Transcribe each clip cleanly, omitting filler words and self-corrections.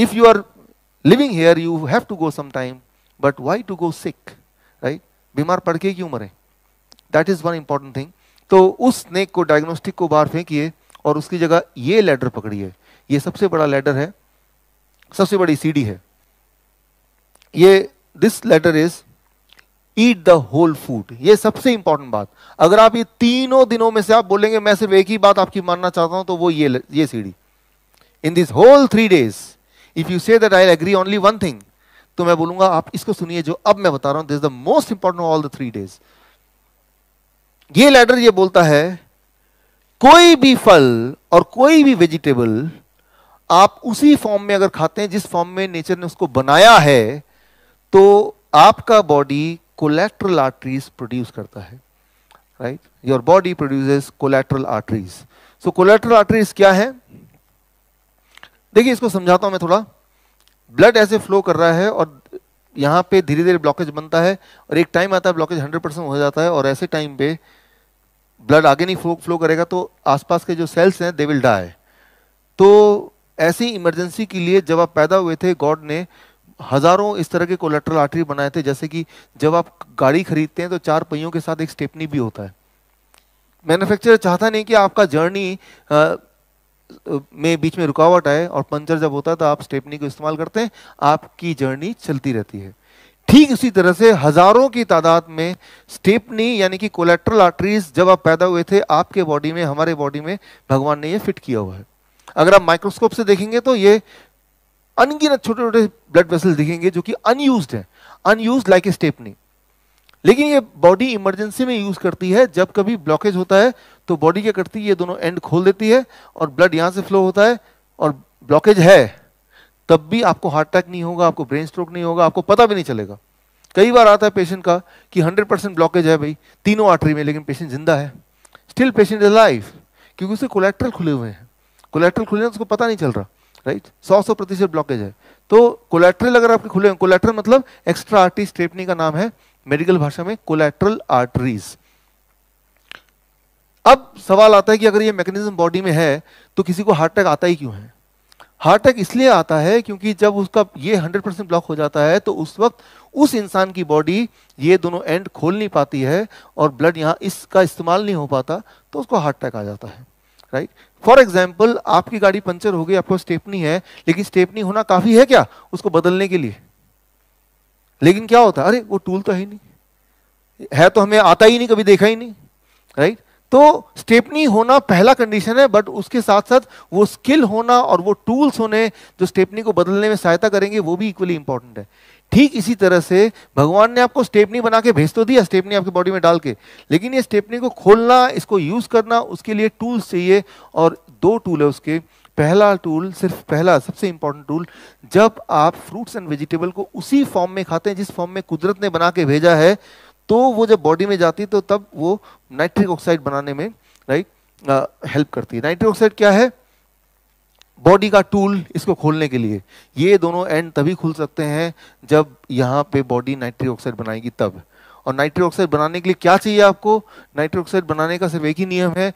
If you are living here, you have to go sometime, but why to go sick, right? बीमार पड़ के क्यों मरे? That is one important thing. तो उस स्नेक को, डायग्नोस्टिक को बाहर फेंकिए और उसकी जगह ये लैडर पकड़िए. ये सबसे बड़ा लैडर है, सबसे बड़ी सीढ़ी है. ये this ladder is eat the whole food. ये सबसे इंपॉर्टेंट बात. अगर आप ये तीनों दिनों में से आप बोलेंगे मैं सिर्फ एक ही बात आपकी मानना चाहता हूं, तो वो ये सीढ़ी. In this whole 3 days, if you say that I agree only one thing, तो मैं बोलूंगा आप इसको सुनिए जो अब मैं बता रहा हूं. This is the most important all the 3 days. ये लैडर ये बोलता है कोई भी फल और कोई भी वेजिटेबल आप उसी फॉर्म में अगर खाते हैं जिस फॉर्म में नेचर ने उसको बनाया है, तो आपका बॉडी कोलैटरल आर्टरीज प्रोड्यूस करता है. Right? Your body produces collateral arteries. So collateral arteries क्या है? देखिए इसको समझाता हूं मैं थोड़ा. ब्लड ऐसे फ्लो कर रहा है और यहां पे धीरे धीरे ब्लॉकेज बनता है और एक टाइम आता है ब्लॉकेज 100% हो जाता है और ऐसे टाइम पे ब्लड आगे नहीं फ्लो करेगा तो आसपास के जो सेल्स हैं दे विल डाई. तो ऐसी इमरजेंसी के लिए जब आप पैदा हुए थे, गॉड ने हजारों इस तरह के कोलैटरल आर्टरी बनाए थे. जैसे कि जब आप गाड़ी खरीदते हैं तो 4 पहियों के साथ एक स्टेपनी भी होता है. मैन्युफैक्चरर चाहता नहीं कि आपका जर्नी में बीच में रुकावट आए और पंचर जब होता है तो आप स्टेपनी को इस्तेमाल करते हैं, आपकी जर्नी चलती रहती है. ठीक उसी तरह से हजारों की तादाद में स्टेपनी यानी कि कोलैटरल आर्टरीज जब आप पैदा हुए थे आपके बॉडी में, हमारे बॉडी में भगवान ने ये फिट किया हुआ है. अगर आप माइक्रोस्कोप से देखेंगे तो ये अनगिनत छोटे छोटे ब्लड वेसल दिखेंगे जो कि अनयूज्ड है, अनयूज्ड लाइक ए स्टेपनी. लेकिन ये बॉडी इमरजेंसी में यूज करती है. जब कभी ब्लॉकेज होता है तो बॉडी क्या करती है, ये दोनों एंड खोल देती है और ब्लड यहां से फ्लो होता है. और ब्लॉकेज है तब भी आपको हार्ट अटैक नहीं होगा, आपको ब्रेन स्ट्रोक नहीं होगा, आपको पता भी नहीं चलेगा. कई बार आता है पेशेंट का कि 100% ब्लॉकेज है भाई तीनों आर्टरी में, लेकिन पेशेंट जिंदा है, स्टिल पेशेंट इज अलाइव, क्योंकि उसे कोलैटरल खुले हुए हैं. कोलैटरल खुले हैं उसको पता नहीं चल रहा. राइट? 100% ब्लॉकेज है. तो कोलैटरल अगर आपके खुले हैं, कोलैटरल मतलब एक्स्ट्रा आर्टरी, स्टेपनी का नाम है मेडिकल भाषा में कोलैटरल आर्टरीज. अब सवाल आता है कि अगर ये मैकेनिज्म बॉडी में है तो किसी को हार्ट अटैक आता ही क्यों है? हार्ट अटैक इसलिए आता है क्योंकि जब उसका ये 100% ब्लॉक हो जाता है तो उस वक्त उस इंसान की बॉडी ये दोनों एंड खोल नहीं पाती है और ब्लड यहाँ इसका इस्तेमाल नहीं हो पाता, तो उसको हार्ट अटैक आ जाता है. राइट? फॉर एग्जाम्पल आपकी गाड़ी पंचर हो गई, आपको स्टेपनी है, लेकिन स्टेपनी होना काफी है क्या उसको बदलने के लिए? लेकिन क्या होता है, अरे वो टूल तो है ही नहीं, है तो हमें आता ही नहीं, कभी देखा ही नहीं. राइट? तो स्टेपनी होना पहला कंडीशन है, बट उसके साथ साथ वो स्किल होना और वो टूल्स होने जो स्टेपनी को बदलने में सहायता करेंगे वो भी इक्वली इंपॉर्टेंट है. ठीक इसी तरह से भगवान ने आपको स्टेपनी बना के भेज तो दिया, स्टेपनी आपकी बॉडी में डाल के, लेकिन ये स्टेपनी को खोलना, इसको यूज करना, उसके लिए टूल्स चाहिए. और 2 टूल है उसके. पहला टूल, सिर्फ पहला सबसे इंपॉर्टेंट टूल, जब आप फ्रूट्स एंड वेजिटेबल को उसी फॉर्म में खाते हैं जिस फॉर्म में कुदरत ने बना के भेजा है, तो वो जब बॉडी में जाती है तो तब वो नाइट्रिक ऑक्साइड बनाने में हेल्प करती है. नाइट्रिक ऑक्साइड क्या है? बॉडी का टूल इसको खोलने के लिए. ये दोनों एंड तभी खुल सकते हैं जब यहाँ पे बॉडी नाइट्रिक ऑक्साइड बनाएगी तब. और नाइट्रिक ऑक्साइड बनाने के लिए क्या चाहिए आपको? नाइट्रिक ऑक्साइड बनाने का सिर्फ एक ही नियम है,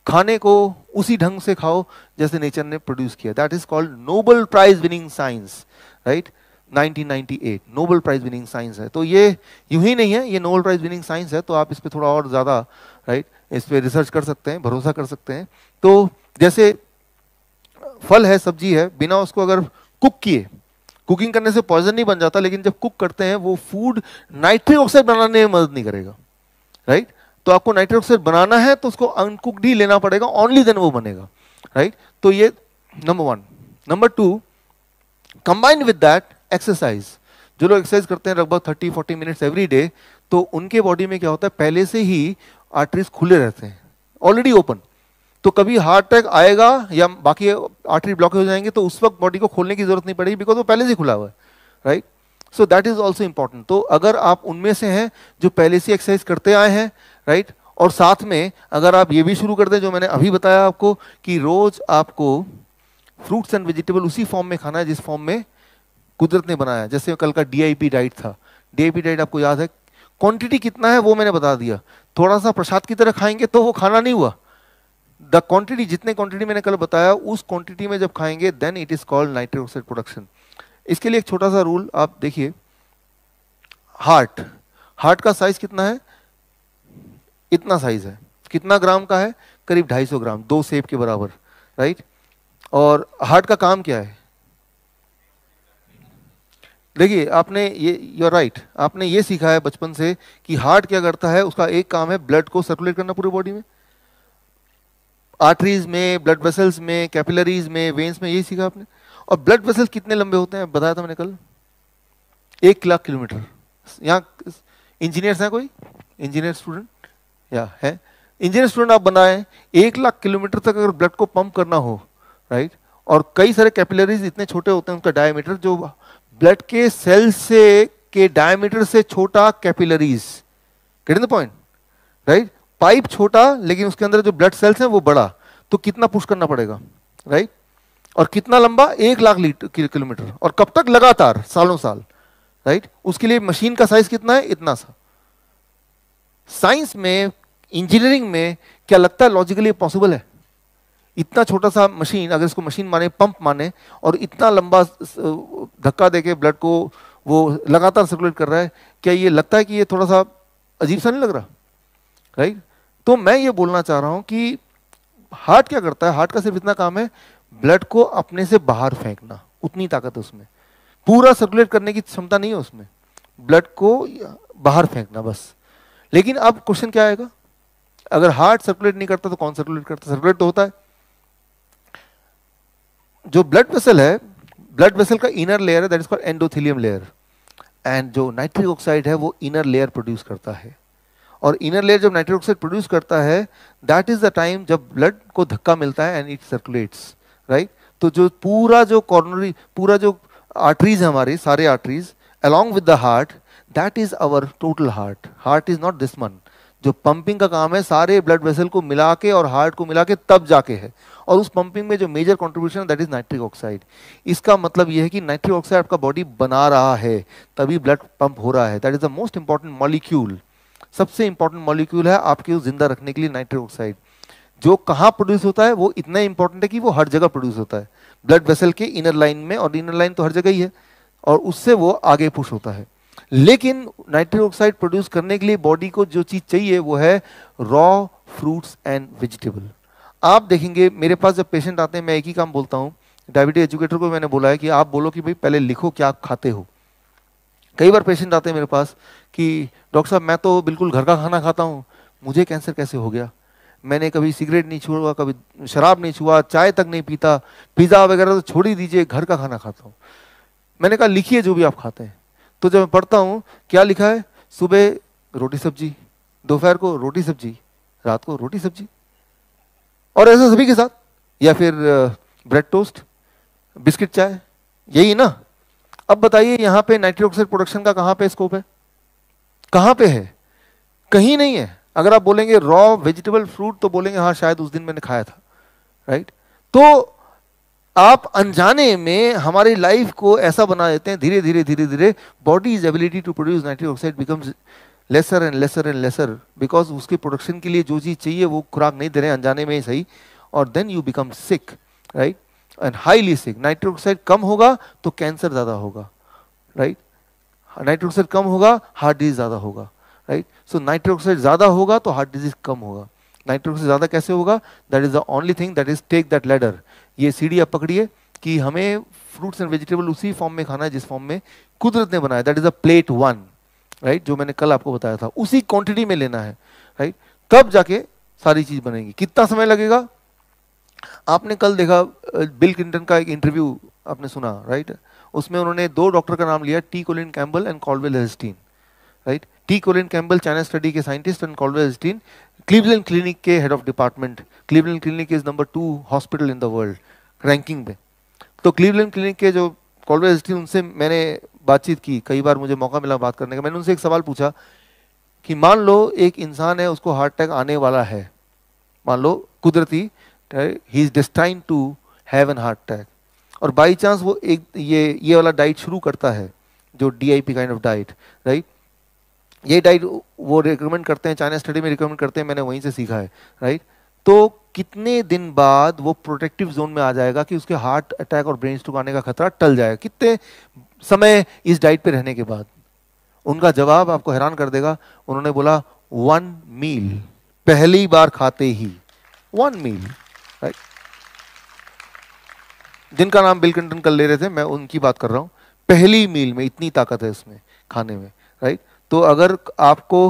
खाने को उसी ढंग से खाओ जैसे नेचर ने प्रोड्यूस किया. That is called Nobel prize winning science. Right? 1998 Nobel prize winning science है. तो ये यूं ही नहीं है, ये नोबेल प्राइज विनिंग साइंस है. तो आप इस पे थोड़ा और ज्यादा राइट इस पे रिसर्च कर सकते हैं, भरोसा कर सकते हैं. तो जैसे फल है, सब्जी है, बिना उसको अगर कुक किए, कुकिंग करने से पॉइजन नहीं बन जाता, लेकिन जब कुक करते हैं वो फूड नाइट्रिक ऑक्साइड बनाने में मदद नहीं करेगा. राइट? तो आपको नाइट्रिक ऑक्साइड बनाना है तो उसको अनकुक्ड ही लेना पड़ेगा, ओनली देन वो बनेगा. राइट? तो ये number 1. Number 2, combined with that exercise. जो लोग एक्सरसाइज करते हैं लगभग 30-40 मिनट्स एवरी डे, तो उनके बॉडी में क्या होता है, पहले से ही आर्टरीज खुले रहते हैं, ऑलरेडी ओपन. तो कभी हार्ट अटैक आएगा या बाकी आर्टरी ब्लॉक हो जाएंगे तो उस वक्त बॉडी को खोलने की जरूरत नहीं पड़ेगी, बिकॉज वो पहले से खुला हुआ है. Right? So that is also important. तो अगर आप उनमें से हैं जो पहले से एक्सरसाइज करते आए हैं, राइट, और साथ में अगर आप ये भी शुरू कर दें जो मैंने अभी बताया आपको कि रोज आपको फ्रूट्स एंड वेजिटेबल उसी फॉर्म में खाना है जिस फॉर्म में कुदरत ने बनाया. जैसे कल का DIP डाइट था. DIP डाइट आपको याद है, क्वांटिटी कितना है वो मैंने बता दिया. थोड़ा सा प्रसाद की तरह खाएंगे तो वो खाना नहीं हुआ. द क्वांटिटी, जितने क्वांटिटी मैंने कल बताया उस क्वांटिटी में जब खाएंगे then it is called nitric oxide production. इसके लिए एक छोटा सा रूल आप देखिए, हार्ट, हार्ट का साइज कितना है, इतना साइज है, कितना ग्राम का है, करीब 250 ग्राम, 2 सेब के बराबर, राइट। और हार्ट का काम क्या है, देखिए आपने ये, यू आर राइट, आपने ये सीखा है बचपन से कि हार्ट क्या करता है, उसका एक काम है ब्लड को सर्कुलेट करना पूरी बॉडी में, आर्टरीज में, ब्लड वेसल्स में, कैपिलरीज में, वेन्स में, यही सीखा आपने। और ब्लड वेसल्स कितने लंबे होते हैं बताया था मैंने कल, 1 लाख किलोमीटर। यहाँ इंजीनियर्स हैं कोई, इंजीनियर स्टूडेंट या है, इंजीनियर स्टूडेंट आप बनाए, 1 लाख किलोमीटर तक अगर ब्लड को पंप करना हो, राइट, और कई सारे कैपिलरीज इतने छोटे होते हैं, उनका डायमीटर जो ब्लड के सेल से के डायमीटर से छोटा capillaries, getting the point, right. Pipe छोटा लेकिन उसके अंदर जो ब्लड सेल्स हैं वो बड़ा, तो कितना पुश करना पड़ेगा, राइट। और कितना लंबा, 1 लाख किलोमीटर, और कब तक, लगातार, सालों साल, राइट। उसके लिए मशीन का साइज कितना है, इतना सा। साइंस में, इंजीनियरिंग में क्या लगता है लॉजिकली पॉसिबल है, इतना छोटा सा मशीन, अगर इसको मशीन माने, पंप माने, और इतना लंबा धक्का देके ब्लड को वो लगातार सर्कुलेट कर रहा है, क्या ये लगता है कि ये थोड़ा सा अजीब सा नहीं लग रहा, राइट। तो मैं ये बोलना चाह रहा हूं कि हार्ट क्या करता है, हार्ट का सिर्फ इतना काम है ब्लड को अपने से बाहर फेंकना, उतनी ताकत है उसमें, पूरा सर्कुलेट करने की क्षमता नहीं है उसमें, ब्लड को बाहर फेंकना बस। लेकिन अब क्वेश्चन क्या आएगा, अगर हार्ट सर्कुलेट नहीं करता तो कौन सर्कुलेट करता, सर्कुलेट तो होता है। जो ब्लड वेसल है, ब्लड वेसल का इनर लेयर है, that is called endothelium layer, and जो नाइट्रिक ऑक्साइड है वो इनर लेयर प्रोड्यूस करता है। और इनर लेयर जब नाइट्रिक ऑक्साइड प्रोड्यूस करता है, दैट इज द टाइम जब ब्लड को धक्का मिलता है एंड इट सर्कुलेट्स, राइट। तो जो पूरा जो कॉर्नरी, पूरा जो आर्टरीज है हमारे, सारे arteries along with the heart, that is our total heart. Heart is not this one. जो पंपिंग का काम है सारे ब्लड वेसल को मिला के और हार्ट को मिला के तब जाके है, और उस पंपिंग में जो मेजर कंट्रीब्यूशन है दैट इज नाइट्रिक ऑक्साइड। इसका मतलब यह है कि नाइट्रिक ऑक्साइड आपका बॉडी बना रहा है तभी ब्लड पंप हो रहा है, that is the most important molecule, सबसे इंपॉर्टेंट मॉलिक्यूल है आपके जिंदा रखने के लिए नाइट्रिक ऑक्साइड। जो कहाँ प्रोड्यूस होता है वो इतना इंपॉर्टेंट है कि वो हर जगह प्रोड्यूस होता है, ब्लड वेसल के इनर लाइन में, और इनर लाइन तो हर जगह ही है, और उससे वो आगे पुश होता है। लेकिन नाइट्रिक ऑक्साइड प्रोड्यूस करने के लिए बॉडी को जो चीज चाहिए वो है रॉ फ्रूट्स एंड वेजिटेबल। आप देखेंगे मेरे पास जब पेशेंट आते हैं, मैं एक ही काम बोलता हूँ, डायबिटीज एजुकेटर को मैंने बोला है कि आप बोलो कि भाई पहले लिखो क्या आप खाते हो। कई बार पेशेंट आते हैं मेरे पास कि डॉक्टर साहब मैं तो बिल्कुल घर का खाना खाता हूँ, मुझे कैंसर कैसे हो गया, मैंने कभी सिगरेट नहीं छुआ, कभी शराब नहीं छुआ, चाय तक नहीं पीता, पिज़्ज़ा वगैरह तो छोड़ ही दीजिए, घर का खाना खाता हूँ। मैंने कहा लिखिए जो भी आप खाते हैं। तो जब मैं पढ़ता हूँ क्या लिखा है, सुबह रोटी सब्जी, दोपहर को रोटी सब्जी, रात को रोटी सब्जी, और ऐसा सभी के साथ, या फिर ब्रेड टोस्ट, बिस्किट चाय, यही ना। अब बताइए यहाँ पे नाइट्रिक ऑक्साइड प्रोडक्शन का कहाँ पे स्कोप है, कहाँ पे है, कहीं नहीं है। अगर आप बोलेंगे रॉ वेजिटेबल फ्रूट तो बोलेंगे हाँ शायद उस दिन मैंने खाया था, राइट। तो आप अनजाने में हमारी लाइफ को ऐसा बना देते हैं, धीरे धीरे धीरे धीरे body is ability to produce nitric oxide becomes lesser and lesser and lesser, because उसके प्रोडक्शन के लिए जो चीज चाहिए वो खुराक नहीं दे रहे हैं, अनजाने में ही सही, और then you become sick, right, and highly sick. Nitric oxide कम होगा तो कैंसर ज्यादा होगा, राइट, नाइट्रिक ऑक्साइड कम होगा हार्ट डिजीज ज्यादा होगा, राइट। सो नाइट्रिक ऑक्साइड ज्यादा होगा तो हार्ट डिजीज कम होगा। नाइट्रिक ऑक्साइड ज्यादा कैसे होगा, that is the only thing, that is take that ladder, ये सीढ़ी आप पकड़िए कि हमें फ्रूट्स एंड वेजिटेबल उसी फॉर्म में खाना है जिस फॉर्म में कुदरत ने बनाया, that is a plate 1, right, जो मैंने कल आपको बताया था, उसी क्वांटिटी में लेना है, राइट, तब जाके सारी चीज बनेगी। कितना समय लगेगा, आपने कल देखा बिल क्लिंटन का एक इंटरव्यू आपने सुना, राइट, उसमें उन्होंने 2 डॉक्टर का नाम लिया, T Colin Campbell and Caldwell Esselstyn, right. T Colin Campbell China study के scientist and Caldwell Esselstyn Cleveland clinic के head of department. Cleveland clinic is number 2 hospital in the world ranking में। तो Cleveland clinic के जो Caldwell हेस्टीन, उनसे मैंने बातचीत की, कई बार मुझे मौका मिला बात करने का। मैंने उनसे एक सवाल पूछा कि मान लो एक इंसान है, उसको हार्ट अटैक आने वाला है, मान लो कुदरती, he is destined to have an heart attack, और बाई चांस वो एक ये वाला डाइट शुरू करता है, जो DIP kind of diet, right, ये डाइट वो रिकमेंड करते हैं, चाइना स्टडी में रिकमेंड करते हैं, मैंने वहीं से सीखा है, राइट। तो कितने दिन बाद वो प्रोटेक्टिव जोन में आ जाएगा कि उसके हार्ट अटैक और ब्रेन स्ट्रोक आने का खतरा टल जाएगा, कितने समय इस डाइट पे रहने के बाद? उनका जवाब आपको हैरान कर देगा। उन्होंने बोला 1 मील, पहली बार खाते ही 1 मील, राइट। जिनका नाम बिल क्लिंटन कल ले रहे थे, मैं उनकी बात कर रहा हूं। पहली मील में इतनी ताकत है इसमें, खाने में, राइट। तो अगर आपको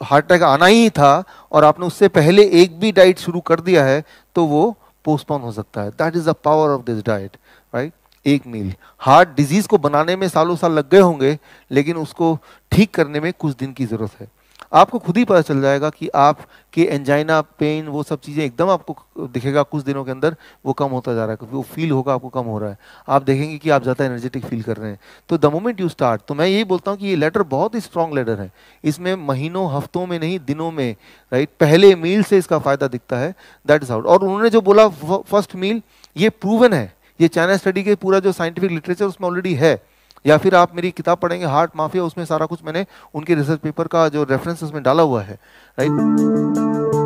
हार्ट अटैक आना ही था और आपने उससे पहले एक भी डाइट शुरू कर दिया है तो वो पोस्टपोन हो सकता है। That is the power of this diet, right. 1 meal. Heart disease को बनाने में सालों साल लग गए होंगे, लेकिन उसको ठीक करने में कुछ दिन की जरूरत है। आपको खुद ही पता चल जाएगा कि आपके एंजाइना, पेन, वो सब चीज़ें एकदम आपको दिखेगा कुछ दिनों के अंदर वो कम होता जा रहा है, वो फील होगा आपको कम हो रहा है। आप देखेंगे कि आप ज़्यादा एनर्जेटिक फील कर रहे हैं। तो द मोमेंट यू स्टार्ट, तो मैं यही बोलता हूँ कि ये लेटर बहुत ही स्ट्रॉन्ग लेटर है। इसमें महीनों, हफ्तों में नहीं, दिनों में, राइट, पहले मील से इसका फायदा दिखता है। That is out. और उन्होंने जो बोला फर्स्ट मील, ये प्रूवन है। ये चाइना स्टडी के पूरा जो साइंटिफिक लिटरेचर उसमें ऑलरेडी है। या फिर आप मेरी किताब पढ़ेंगे हार्ट माफिया, उसमें सारा कुछ मैंने उनके रिसर्च पेपर का जो रेफरेंस उसमें डाला हुआ है, राइट।